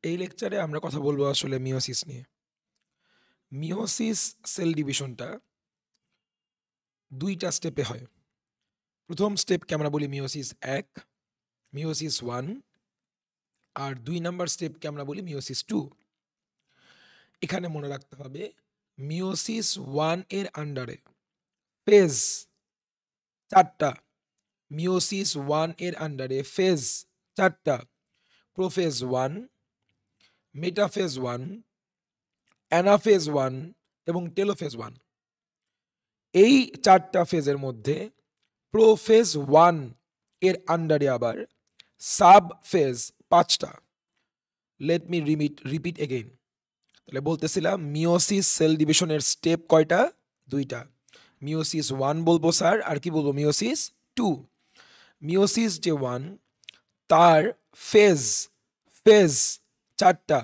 এই লেকচারে আমরা কথা বলবো আসলে মিওসিস নিয়ে। মিওসিস সেল ডিভিশনটা দুইটা স্টেপে হয়। প্রথম স্টেপকে আমরা বলি মিওসিস 1, মিওসিস 1, আর 2 নাম্বার স্টেপকে আমরা বলি মিওসিস 2। এখানে মনে রাখতে হবে মিওসিস 1 এর আন্ডারে ফেজ 4টা, মিওসিস 1 এর আন্ডারে ফেজ 4টা, প্রোফেজ 1, মেটাফেজ 1, অ্যানাফেজ 1 এবং টেলোফেজ 1। এই 4টা ফেজের মধ্যে প্রোফেজ 1 এর আন্ডারে আবার সাব ফেজ 5টা। Let me repeat again. তাহলে বলতেছিলাম মিওসিস সেল ডিভিশনের স্টেপ কয়টা? 2টা। মিওসিস 1 বলবো স্যার, আর কি বলবো? মিওসিস 2। মিওসিস যে 1 তার ফেজ ফেজ 4টা।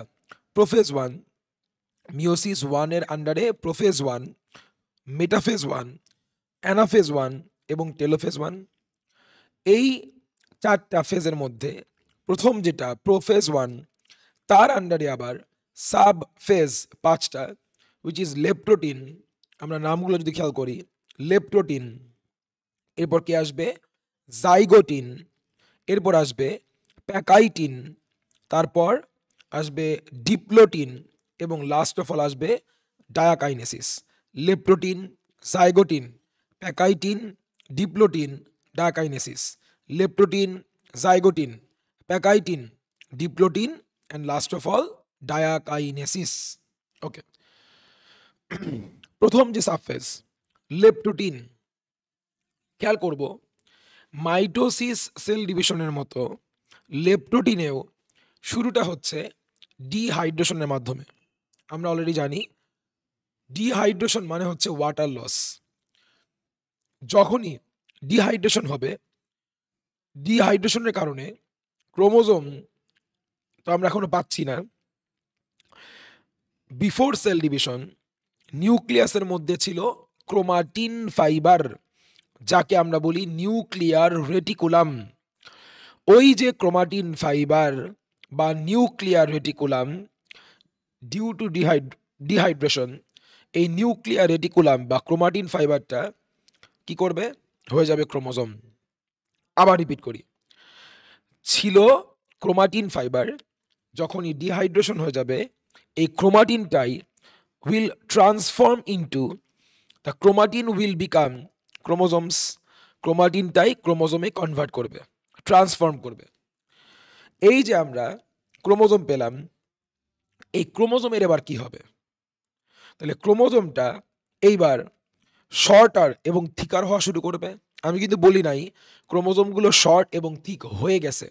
প্রোফেজ 1, মিওসিস 1 এর আন্ডারে প্রোফেজ 1, মেটাফেজ 1, অ্যানাফেজ 1 এবং টেলোফেজ 1। এই 4টা ফেজের মধ্যে প্রথম যেটা প্রোফেজ 1, তার আন্ডারে আবার সাব ফেজ 5টা, উইচ ইজ লেপ্টোটিন। আমরা নামগুলো যদি খেয়াল করি, লেপ্টোটিন, এরপর কি আসবে? জাইগোটিন, এরপর আসবে প্যাকাইটিন, তারপর আসবে ডিপ্লোটিন এবং লাস্ট অফ অল আসবে diakinesis. Leptotene, zygotene, pachytene, diplotene, diakinesis. Leptotene, zygotene, pachytene, diplotene and last of all diakinesis. Okay, প্রথম যে সাবফেজ লেপ্টোটিন, খেয়াল করব মাইটোসিস সেল ডিভিশনের মতো লেপ্টোটিনেও শুরুটা হচ্ছে ডিহাইড্রেশনের মাধ্যমে। আমরা অলরেডি জানি ডিহাইড্রেশন মানে হচ্ছে ওয়াটার লস। যখনই ডিহাইড্রেশন হবে, ডিহাইড্রেশনের কারণে ক্রোমোজোম তো আমরা এখনো পাচ্ছি না। বিফোর সেল ডিভিশন নিউক্লিয়াসের মধ্যে ছিল ক্রোমাটিন ফাইবার, যাকে আমরা বলি নিউক্লিয়ার রেটিকুলাম। ওই যে ক্রোমাটিন ফাইবার বা nuclear reticulum, due to dehydration, এই নিউক্লিয়ার রেটিকুলাম বা ক্রোমাটিন ফাইবারটা কি করবে? হয়ে যাবে ক্রোমোজোম। আবার রিপিট করি, ছিল ক্রোমাটিন ফাইবার, যখনই ডিহাইড্রেশন হয়ে যাবে এই ক্রোমাটিনটাই will transform into the chromatin will become chromosomes. ক্রোমাটিনটাই ক্রোমোজোমে কনভার্ট করবে, ট্রান্সফর্ম করবে। এই যে আমরা ক্রোমোজোম পেলাম, এই ক্রোমোজোমের এবার কি হবে? তাহলে ক্রোমোজোমটা এইবার শর্টার এবং থিকার হওয়া শুরু করবে। আমি কিন্তু বলি নাই ক্রোমোজোমগুলো শর্ট এবং থিক হয়ে গেছে,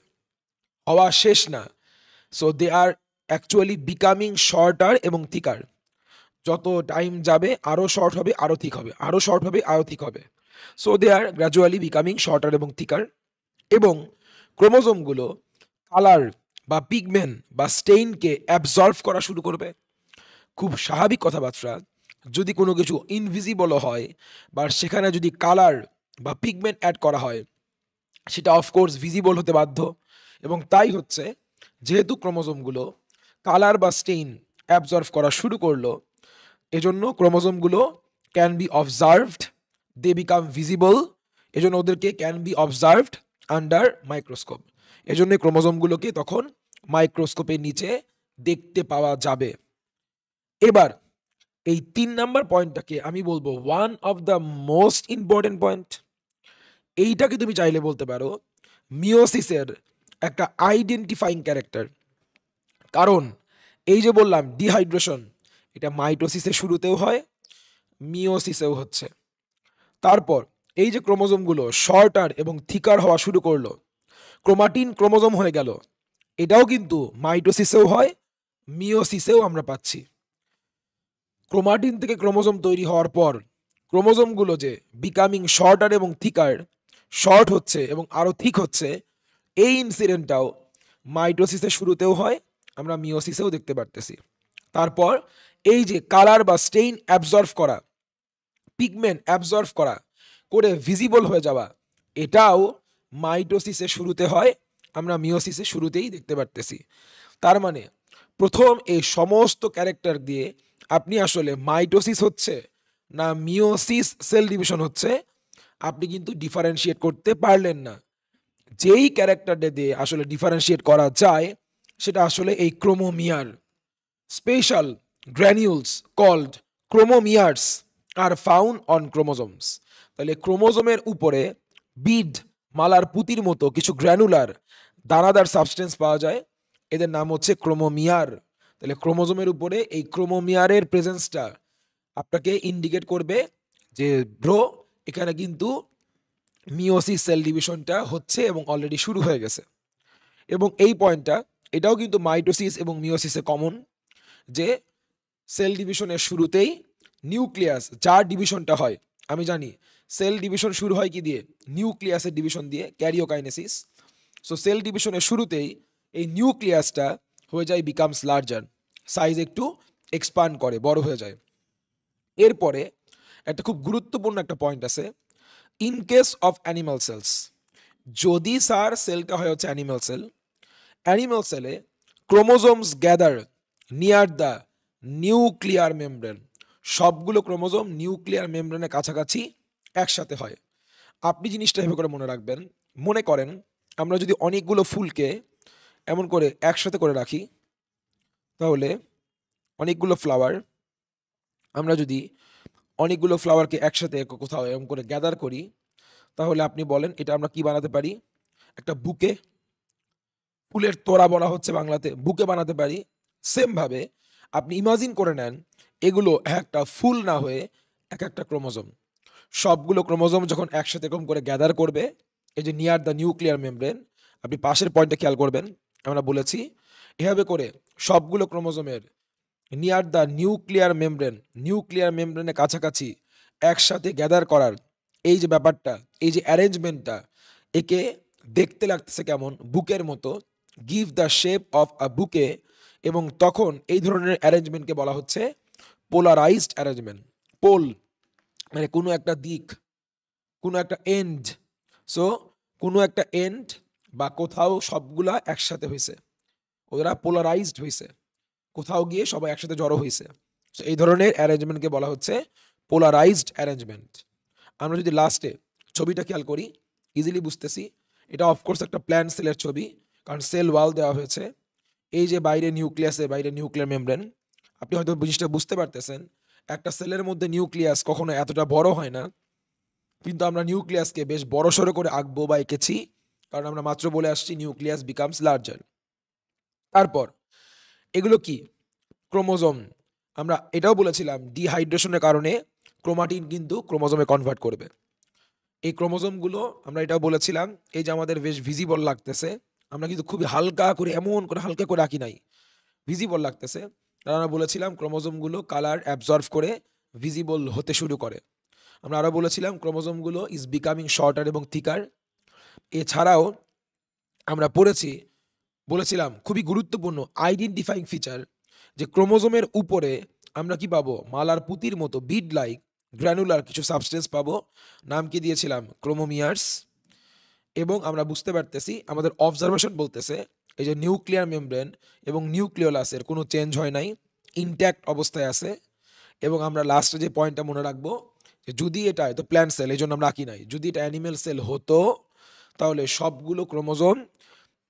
হওয়া শেষ না। So they are actually becoming shorter এবং থিকার। যত টাইম যাবে আরও শর্ট হবে, আরও থিক হবে, আরও শর্ট হবে, আরও থিক হবে। So they are gradually becoming shorter এবং থিকার। এবং ক্রোমোজোমগুলো কালার বা পিগমেন্ট বা স্টেইনকে অ্যাবজর্ভ করা শুরু করবে। খুব স্বাভাবিক কথাবার্তা, যদি কোনো কিছু ইনভিজিবল হয় বা সেখানে যদি কালার বা পিগমেন্ট অ্যাড করা হয়, সেটা অফকোর্স ভিজিবল হতে বাধ্য। এবং তাই হচ্ছে, যেহেতু ক্রোমোজোমগুলো কালার বা স্টেইন অ্যাবজর্ভ করা শুরু করলো, এজন্য ক্রোমোজোমগুলো can be observed, they become visible. এজন্য ওদেরকে can be observed under microscope. এজন্য ক্রোমোজোমগুলোকে তখন মাইক্রোস্কোপের নিচে দেখতে পাওয়া যাবে। এবার এই 3 নাম্বার পয়েন্টটাকে আমি বলবো one of the most important point. এইটাকে তুমি চাইলে বলতে পারো মিওসিসের একটা আইডেন্টিফাইং ক্যারেক্টার। কারণ এই যে বললাম ডিহাইড্রেশন, এটা মাইটোসিসের শুরুতেও হয়, মিওসিসেও হচ্ছে। তারপর এই যে ক্রোমোজোমগুলো শর্টার এবং থিকার হওয়া শুরু করলো, ক্রোমাটিন ক্রোমোজোম হয়ে গেল, এটাও কিন্তু মাইটোসিসেও হয়, মিওসিসেও আমরা পাচ্ছি। ক্রোমাটিন থেকে ক্রোমোজোম তৈরি হওয়ার পর ক্রোমোজোমগুলো যে বিকামিং শর্টার এবং থিকার, শর্ট হচ্ছে এবং আরও থিক হচ্ছে, এই ইনসিডেন্টটাও মাইটোসিসের শুরুতেও হয়, আমরা মিওসিসেও দেখতে পারতেছি। তারপর এই যে কালার বা স্টেইন অ্যাবজর্ভ করা, পিগমেন্ট অ্যাবজর্ভ করা করে ভিজিবল হয়ে যাওয়া, এটাও মাইটোসিসের শুরুতে হয়, আমরা মিওসিসের শুরুতেই দেখতে পারতেছি। তার মানে প্রথম এই সমস্ত ক্যারেক্টার দিয়ে আপনি আসলে মাইটোসিস হচ্ছে না মিওসিস সেল ডিভিশন হচ্ছে আপনি কিন্তু ডিফারেন্সিয়েট করতে পারলেন না। যেই ক্যারেক্টারটা দিয়ে আসলে ডিফারেন্সিয়েট করা যায় সেটা আসলে এই chromomere. Special granules called chromomeres are found on chromosomes. তাহলে ক্রোমোজোমের উপরে বিড মালার পুতির মতো কিছু গ্র্যানুলার দানাদার সাবস্টেন্স পাওয়া যায়, এদের নাম হচ্ছে ক্রোমোমিয়ার। তাহলে ক্রোমোজোমের উপরে এই ক্রোমোমিয়ারের প্রেজেন্সটা আপনাকে ইন্ডিকেট করবে যে ব্রো এখানে কিন্তু মিওসিস সেল ডিভিশনটা হচ্ছে এবং অলরেডি শুরু হয়ে গেছে। এবং এই পয়েন্টটা এটাও কিন্তু মাইটোসিস এবং মিওসিসে কমন, যে সেল ডিভিশনের শুরুতেই নিউক্লিয়াস যার ডিভিশনটা হয়, আমি জানি সেল ডিভিশন শুরু হয় কি দিয়ে, নিউক্লিয়াসের ডিভিশন দিয়ে, ক্যারিওকাইনেসিস। সো সেল ডিভিশনের শুরুতেই এই নিউক্লিয়াসটা হয়ে যায় বিকামস লার্জার, সাইজ একটু এক্সপান্ড করে, বড় হয়ে যায়। এরপরে একটা খুব গুরুত্বপূর্ণ একটা পয়েন্ট আছে, in case of animal cells, যদি স্যার সেলটা হয় হচ্ছে অ্যানিমাল সেল, অ্যানিমাল সেলে chromosomes gather near the nuclear membrane, সবগুলো ক্রোমোজোম নিউক্লিয়ার মেমব্রেনের কাছাকাছি একসাথে হয়। আপনি জিনিসটা এভাবে করে মনে রাখবেন, মনে করেন আমরা যদি অনেকগুলো ফুলকে এমন করে একসাথে করে রাখি, তাহলে অনেকগুলো ফ্লাওয়ার, আমরা যদি অনেকগুলো ফ্লাওয়ারকে একসাথে কোথাও এরকম করে গ্যাদার করি, তাহলে আপনি বলেন এটা আমরা কি বানাতে পারি, একটা বুকে, ফুলের তোড়া বলা হচ্ছে বাংলাতে, বুকে বানাতে পারি। সেমভাবে আপনি ইমাজিন করে নেন এগুলো একটা ফুল না হয়ে এক একটা ক্রোমোজোম, সবগুলো ক্রোমোজোম যখন একসাথে এরকম করে গ্যাদার করবে, এই যে নিয়ার দ্য নিউক্লিয়ার মেমব্রেন, আপনি পাশের পয়েন্টে খেয়াল করবেন, আমরা বলেছি এভাবে করে সবগুলো ক্রোমোজোমের near the nuclear membrane, nuclear মেমব্রেনের কাছাকাছি একসাথে গ্যাদার করার এই যে ব্যাপারটা, এই যে অ্যারেঞ্জমেন্টটা, একে দেখতে লাগতেছে কেমন, বুকের মতো, give the shape of a বুকে। এবং তখন এই ধরনের অ্যারেঞ্জমেন্টকে বলা হচ্ছে পোলারাইজড অ্যারেঞ্জমেন্ট। পোল মানে কোনো একটা দিক, কোনো একটা এন্ড। সো কোনো একটা এন্ড বা কোথাও সবগুলা একসাথে হয়েছে, ওরা পোলারাইজড হয়েছে, কোথাও গিয়ে সবাই একসাথে জড়ো হয়েছে। তো এই ধরনের অ্যারেঞ্জমেন্টকে বলা হচ্ছে পোলারাইজড অ্যারেঞ্জমেন্ট। আমরা যদি লাস্টে ছবিটা খেয়াল করি, ইজিলি বুঝতেছি এটা অফকোর্স একটা প্ল্যান্ট সেলের ছবি, কারণ সেল ওয়াল দেওয়া হয়েছে। এই যে বাইরে নিউক্লিয়াসে, বাইরে নিউক্লিয়ার মেমব্রেন, আপনি হয়তো জিনিসটা বুঝতে পারতেছেন, একটা সেলের মধ্যে নিউক্লিয়াস কখনো এতটা বড় হয় না, কিন্তু আমরা নিউক্লিয়াসকে বেশ বড় সড়ো করে আঁকবো বা এঁকেছি, কারণ আমরা মাত্র বলে আসছি নিউক্লিয়াস বিকামস লার্জার। তারপর এগুলো কি ক্রোমোজোম, আমরা এটাও বলেছিলাম ডিহাইড্রেশনের কারণে ক্রোমাটিন কিন্তু ক্রোমোজোমে কনভার্ট করবে। এই ক্রোমোজোমগুলো আমরা এটাও বলেছিলাম, এই যে আমাদের বেশ ভিজিবল লাগতেছে, আমরা কিন্তু খুবই হালকা করে এমন করে হালকা করে আঁকি নাই, ভিজিবল লাগতেছে, কারণ আমরা বলেছিলাম ক্রোমোজোমগুলো কালার অ্যাবজর্ভ করে ভিজিবল হতে শুরু করে। আমরা আরও বলেছিলাম ক্রোমোজোমগুলো ইজ বিকামিং শর্টার এবং থিকার। এছাড়াও আমরা পড়েছি, বলেছিলাম খুবই গুরুত্বপূর্ণ আইডেন্টিফাইং ফিচার, যে ক্রোমোজোমের উপরে আমরা কি পাবো, মালার পুতির মতো বিড লাইক গ্র্যানুলার কিছু সাবস্টেন্স পাবো, নাম কি দিয়েছিলাম ক্রোমোমিয়ার্স। এবং আমরা বুঝতে পারতেছি, আমাদের অবজারভেশন বলতেছে এই যে নিউক্লিয়ার মেমব্রেন এবং নিউক্লিওলাসের কোনো চেঞ্জ হয় নাই, ইনট্যাক্ট অবস্থায় আছে। এবং আমরা লাস্টে যে পয়েন্টটা মনে রাখবো, যে যদি এটা তো প্ল্যান্ট সেল, এই জন্য আমরা আঁকি নাই, যদি এটা অ্যানিমেল সেল হতো, তাহলে সবগুলো ক্রোমোজোম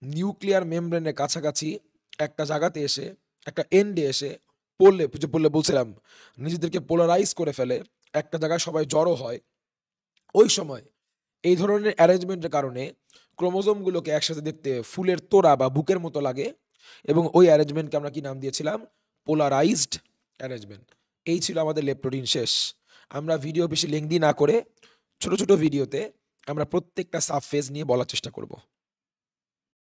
নিউক্লিয়ার মেমব্রেনের কাছাকাছি একটা জায়গাতে এসে, একটা এন্ডে এসে পড়লে বলছিলাম নিজেদেরকে পোলারাইজ করে ফেলে, একটা জায়গায় সবাই জড়ো হয়। ওই সময় এই ধরনের অ্যারেঞ্জমেন্টের কারণে ক্রোমোজোমগুলোকে একসাথে দেখতে ফুলের তোড়া বা বুকের মতো লাগে, এবং ওই অ্যারেঞ্জমেন্টকে আমরা কি নাম দিয়েছিলাম, পোলারাইজড অ্যারেঞ্জমেন্ট। এই ছিল আমাদের লেপ্টোডিন শেষ। আমরা ভিডিও বেশি লেংদি না করে ছোট ছোট ভিডিওতে আমরা প্রত্যেকটা সাবফেজ নিয়ে বলার চেষ্টা করব।